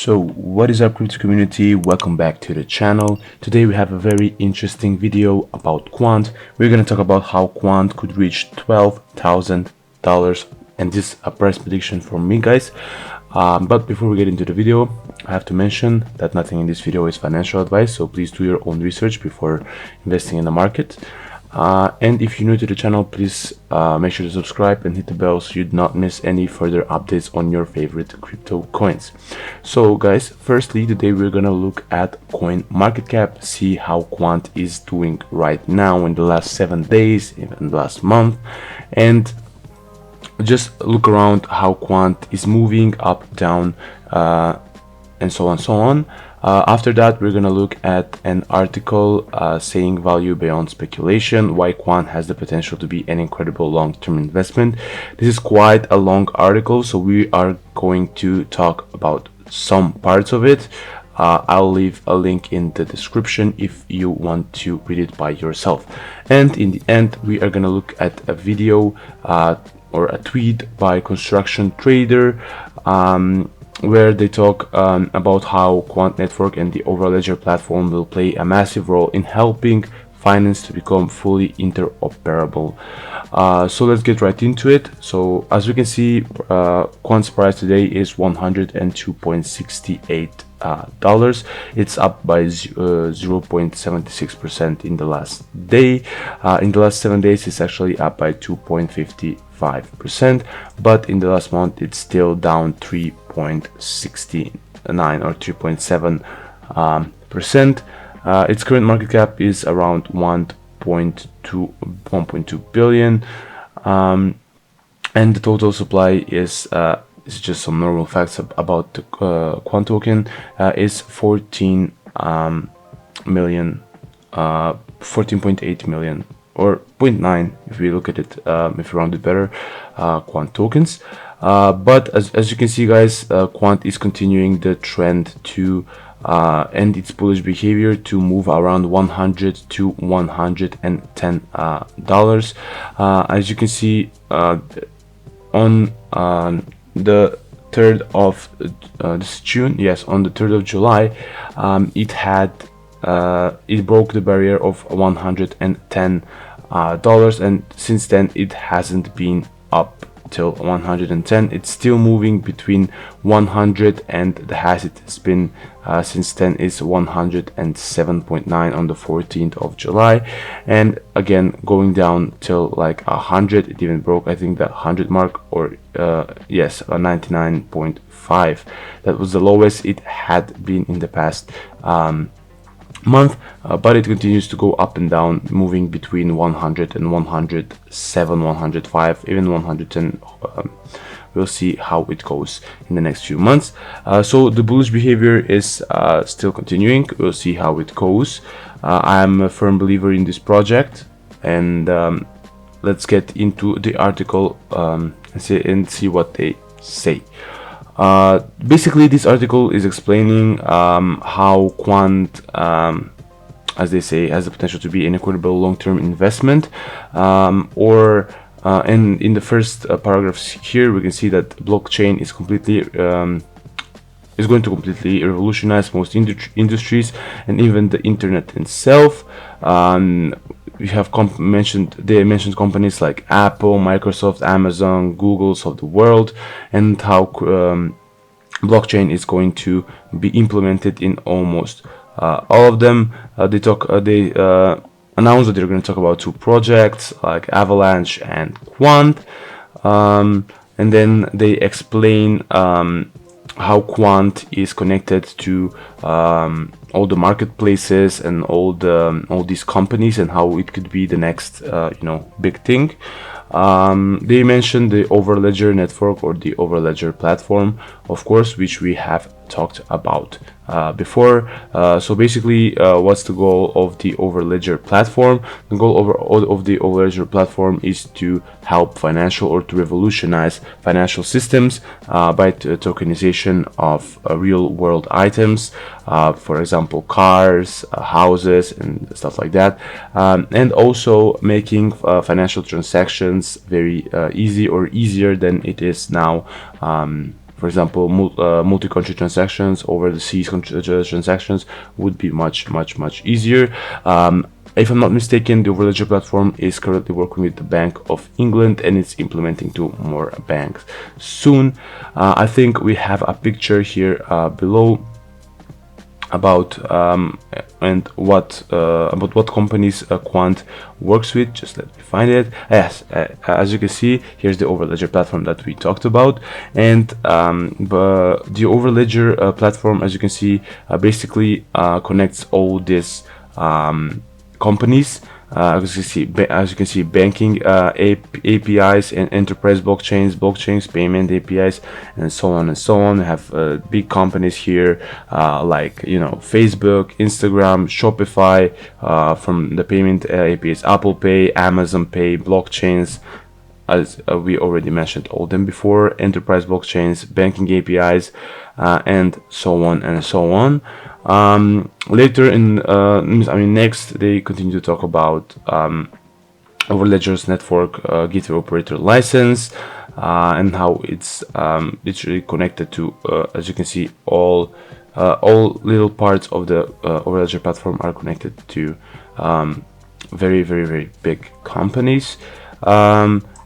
So what is up, crypto community? Welcome back to the channel. Today we have a very interesting video about Quant. We're going to talk about how Quant could reach $12,000, and this is a price prediction for me, guys. But before we get into the video, I have to mention that nothing in this video is financial advice, so please do your own research before investing in the market. And if you're new to the channel, please make sure to subscribe and hit the bell so you do not miss any further updates on your favorite crypto coins. So guys, firstly, today we're gonna look at coin market cap, see how Quant is doing right now in the last 7 days, even the last month, and just look around how Quant is moving up, down, and so on. After that, we're gonna look at an article saying value beyond speculation, why Quant has the potential to be an incredible long-term investment. This is quite a long article, so we are going to talk about some parts of it. I'll leave a link in the description if you want to read it by yourself. And in the end, we are gonna look at a video or a tweet by Construction Trader, where they talk about how Quant Network and the Overledger platform will play a massive role in helping finance to become fully interoperable. So let's get right into it. So as we can see, Quant's price today is $102.68. It's up by 0.76% in the last day. In the last 7 days, it's actually up by 2.55%, but in the last month, it's still down 3.69 or 3.7%. Its current market cap is around 1.2 billion, and the total supply is just some normal facts about the Quant token, is 14.8 million, or 0.9 if we look at it, if we round it better, Quant tokens. But as you can see, guys, Quant is continuing the trend to and its bullish behavior to move around $100 to $110. As you can see, on the 3rd of this June, yes, on the 3rd of July, it broke the barrier of $110, and since then it hasn't been up till 110. It's still moving between 100, and the highest it's been since then is 107.9 on the 14th of July, and again going down till like 100. It even broke, I think, the 100 mark, or yes, 99.5. That was the lowest it had been in the past month, but it continues to go up and down, moving between 100 and 107, 105, even 110. We'll see how it goes in the next few months. So the bullish behavior is still continuing. We'll see how it goes. I'm a firm believer in this project, and let's get into the article and see what they say. Basically, this article is explaining how Quant, as they say, has the potential to be an incredible long-term investment, and in the first paragraphs here, we can see that blockchain is going to completely revolutionize most industries and even the internet itself. We have they mentioned companies like Apple, Microsoft, Amazon, Google's of the world, and how blockchain is going to be implemented in almost all of them. They announced that they're going to talk about 2 projects like Avalanche and Quant, and then they explain how Quant is connected to all the marketplaces and all these companies, and how it could be the next big thing. They mentioned the Overledger network, or the Overledger platform, of course, which we have talked about before. So basically, what's the goal of the Overledger platform? The goal of the Overledger platform is to help or to revolutionize financial systems by tokenization of real world items, for example, cars, houses, and stuff like that, and also making financial transactions very easy, or easier than it is now. for example, multi-country transactions, over the seas transactions would be much easier. If I'm not mistaken, the Overledger platform is currently working with the Bank of England, and it's implementing to more banks soon. I think we have a picture here below about what companies Quant works with. Just let me find it. Yes, as you can see, here's the Overledger platform that we talked about, and the Overledger platform, as you can see, basically connects all these companies. As you can see, banking APIs and enterprise blockchains, payment APIs, and so on and so on. We have big companies here, like, you know, Facebook, Instagram, Shopify, from the payment APIs, Apple Pay, Amazon Pay, blockchains, as we already mentioned all them before, enterprise blockchains, banking APIs, and so on and so on. Later in next they continue to talk about Overledger's network gateway operator license, and how it's literally connected to, as you can see, all little parts of the Overledger platform are connected to very big companies.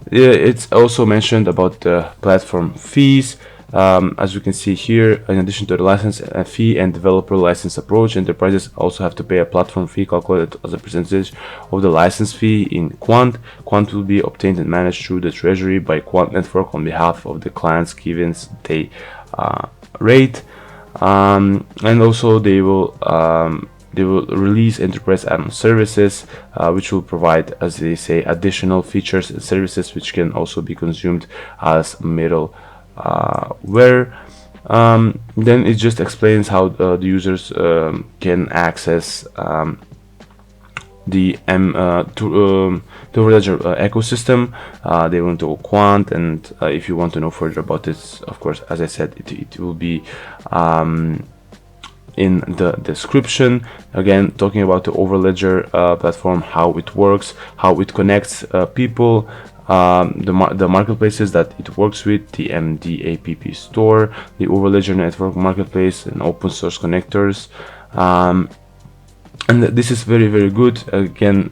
It's also mentioned about the platform fees. As you can see here, in addition to the license fee and developer license approach, enterprises also have to pay a platform fee calculated as a percentage of the license fee in Quant. Quant will be obtained and managed through the treasury by Quant network on behalf of the clients given they rate, and also they will release enterprise add-on services, which will provide, as they say, additional features and services which can also be consumed as middleware. Then it just explains how the users can access the Overledger ecosystem. They want to Quant, and if you want to know further about this, of course, as I said, it will be in the description. Again, talking about the Overledger platform, how it works, how it connects people, the marketplaces that it works with, the MDAPP store, the Overledger network marketplace, and open source connectors, and this is very good. Again,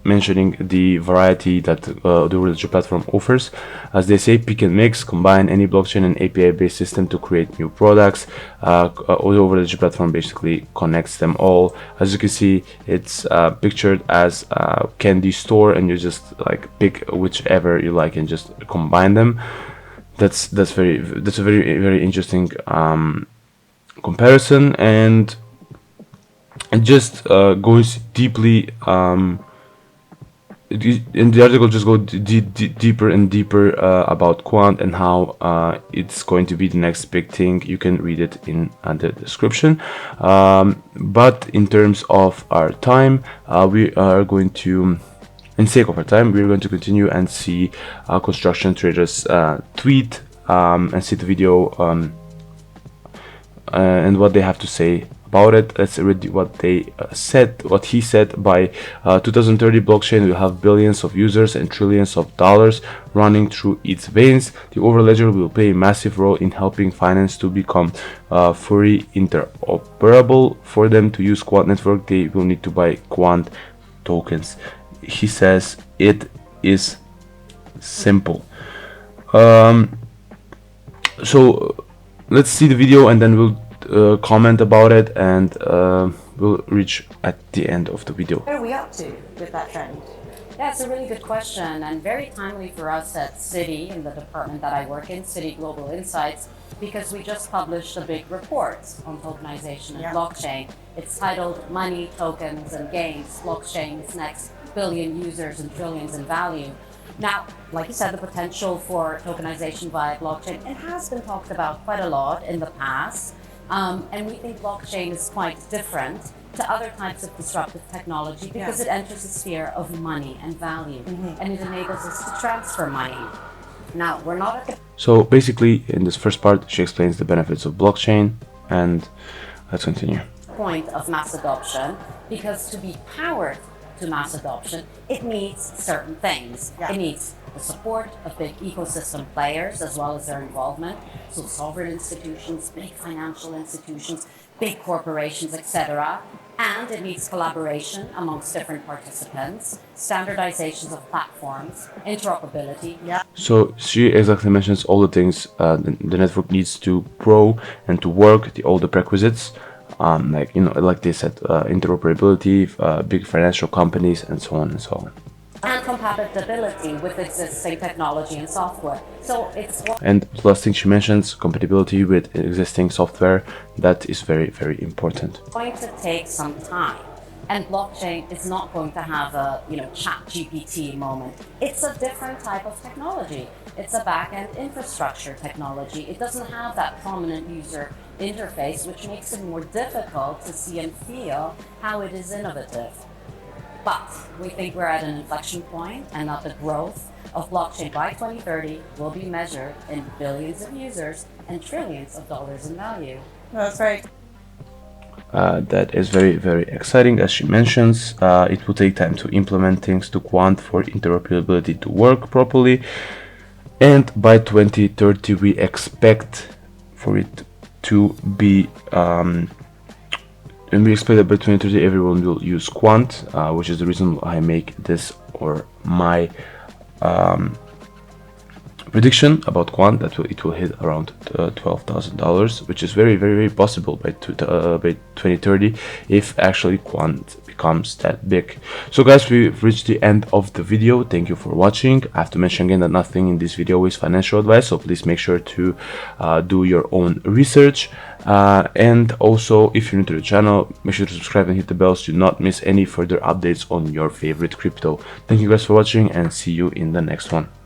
mentioning the variety that the Overledger platform offers. As they say, pick and mix, combine any blockchain and API based system to create new products. The Overledger platform basically connects them all. As you can see, it's pictured as a candy store, and you just like pick whichever you like and just combine them. That's a very interesting comparison, and it just goes deeply. In the article just go deeper and deeper about Quant and how it's going to be the next big thing. You can read it in the description, but in terms of our time, we are going to, in sake of our time, we're going to continue and see construction traders tweet and see the video and what they have to say about it. Let's read what they said. What he said: by 2030, blockchain will have billions of users and trillions of dollars running through its veins. The Overledger will play a massive role in helping finance to become fully interoperable. For them to use Quant network, they will need to buy Quant tokens. He says it is simple. So let's see the video, and then we'll comment about it, and we'll reach at the end of the video. What are we up to with that trend? Yeah, it's a really good question, and very timely for us at Citi, in the department that I work in, Citi Global Insights, because we just published a big report on tokenization and blockchain. It's titled Money, Tokens, and Gains, Blockchain's Next Billion Users and Trillions in Value. Now, like you said, the potential for tokenization via blockchain, it has been talked about quite a lot in the past. And we think blockchain is quite different to other types of disruptive technology because it enters the sphere of money and value, and it enables us to transfer money. Now, we're not at the... So basically, in this first part, she explains the benefits of blockchain, and let's continue. Point of mass adoption, because to be powered to mass adoption, it needs certain things. Yeah. It needs the support of big ecosystem players as well as their involvement. So sovereign institutions, big financial institutions, big corporations, etc. And it needs collaboration amongst different participants, standardizations of platforms, interoperability. Yeah. So she exactly mentions all the things the network needs to grow and to work, all the prerequisites, like, you know, like they said, interoperability, big financial companies, and so on and so on. And compatibility with existing technology and software. So it's And last thing she mentions, compatibility with existing software. That is very, very important. going to take some time. And blockchain is not going to have a, chat GPT moment. It's a different type of technology. It's a back-end infrastructure technology. It doesn't have that prominent user interface, which makes it more difficult to see and feel how it is innovative. But we think we're at an inflection point and that the growth of blockchain by 2030 will be measured in billions of users and trillions of dollars in value. That's right. That is very, very exciting. As she mentions, it will take time to implement things to Quant for interoperability to work properly. And by 2030, we expect for it to be and we expect that by 2030 everyone will use Quant, which is the reason I make this, or my prediction about Quant, that it will hit around $12,000, which is very, very, very possible by 2030 if actually Quant becomes that big. So guys, we've reached the end of the video. Thank you for watching. I have to mention again that nothing in this video is financial advice, so please make sure to do your own research. And also, if you're new to the channel, make sure to subscribe and hit the bell so you do not miss any further updates on your favorite crypto. Thank you guys for watching, and see you in the next one.